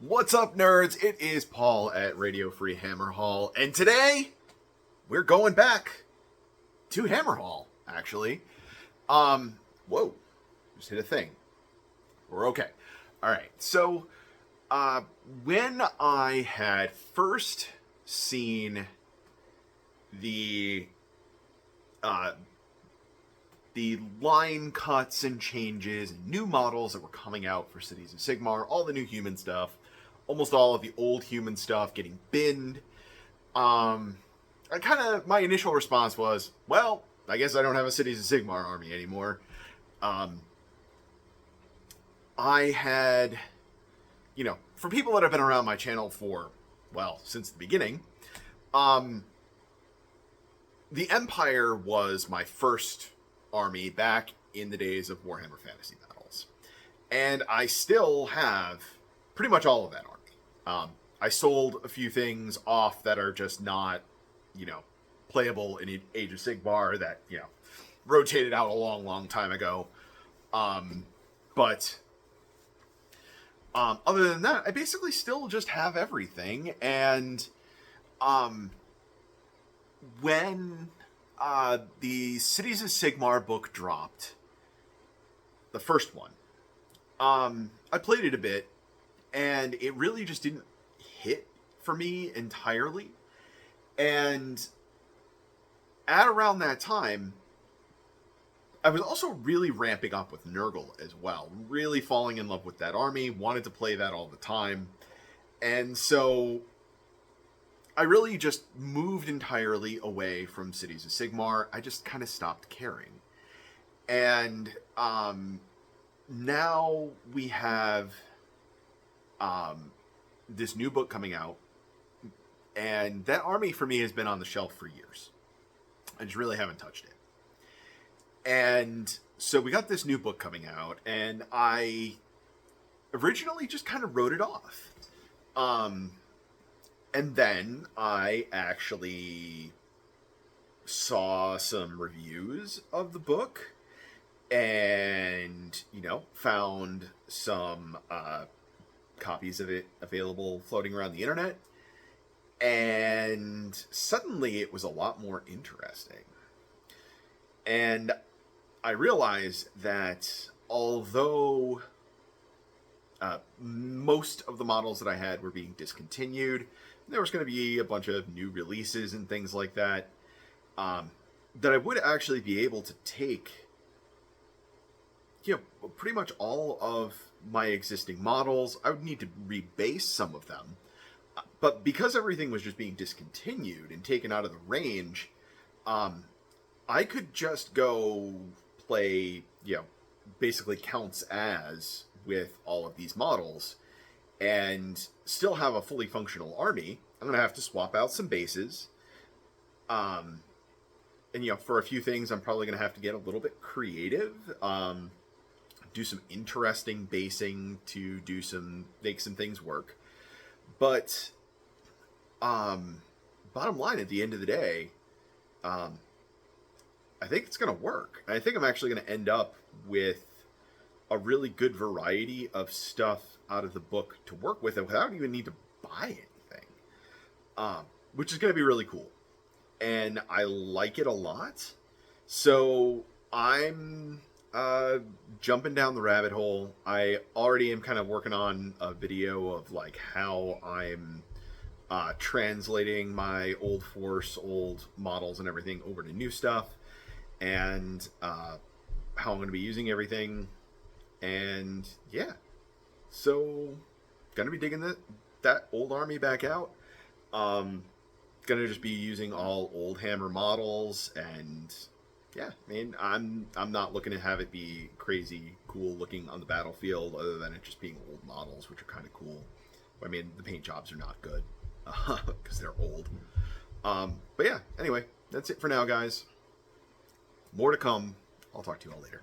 What's up, nerds? It is Paul at Radio Free Hammer Hall, and today we're going back to Hammer Hall, actually. Whoa, just hit a thing. We're okay. All right, so, when I had first seen the line cuts and changes and new models that were coming out for Cities of Sigmar, all the new human stuff, almost all of the old human stuff getting binned. My initial response was, well, I guess I don't have a Cities of Sigmar army anymore. I had, for people that have been around my channel for, well, since the beginning, the Empire was my first army back in the days of Warhammer Fantasy Battles. And I still have pretty much all of that army. I sold a few things off that are just not, playable in Age of Sigmar that, rotated out a long, long time ago. But other than that, I basically still just have everything. And when the Cities of Sigmar book dropped, the first one, I played it a bit, and it really just didn't hit for me entirely. And at around that time, I was also really ramping up with Nurgle as well. Really falling in love with that army, wanted to play that all the time. And so I really just moved entirely away from Cities of Sigmar. I just kind of stopped caring. And now we have this new book coming out, and that army for me has been on the shelf for years. I just really haven't touched it. And so we got this new book coming out, and I originally just kind of wrote it off. And then I actually saw some reviews of the book and, found some copies of it available floating around the internet. And suddenly it was a lot more interesting. And I realized that although most of the models that I had were being discontinued, there was going to be a bunch of new releases and things like that, that I would actually be able to take, pretty much all of my existing models. I would need to rebase some of them. But because everything was just being discontinued and taken out of the range, I could just go play, basically counts as with all of these models and still have a fully functional army. I'm going to have to swap out some bases. And, for a few things, I'm probably going to have to get a little bit creative. Do some interesting basing to make some things work. But, bottom line, at the end of the day, I think it's going to work. I think I'm actually going to end up with a really good variety of stuff out of the book to work with without even need to buy anything, which is going to be really cool. And I like it a lot. So I'm jumping down the rabbit hole. I already am kind of working on a video of like how I'm translating my old force, old models and everything over to new stuff, and how I'm going to be using everything. And yeah, so gonna be digging that old army back out. Gonna just be using all old hammer models, and yeah, I mean, I'm not looking to have it be crazy cool looking on the battlefield, other than it just being old models, which are kind of cool. I mean, the paint jobs are not good because they're old. But yeah, anyway, that's it for now, guys. More to come. I'll talk to you all later.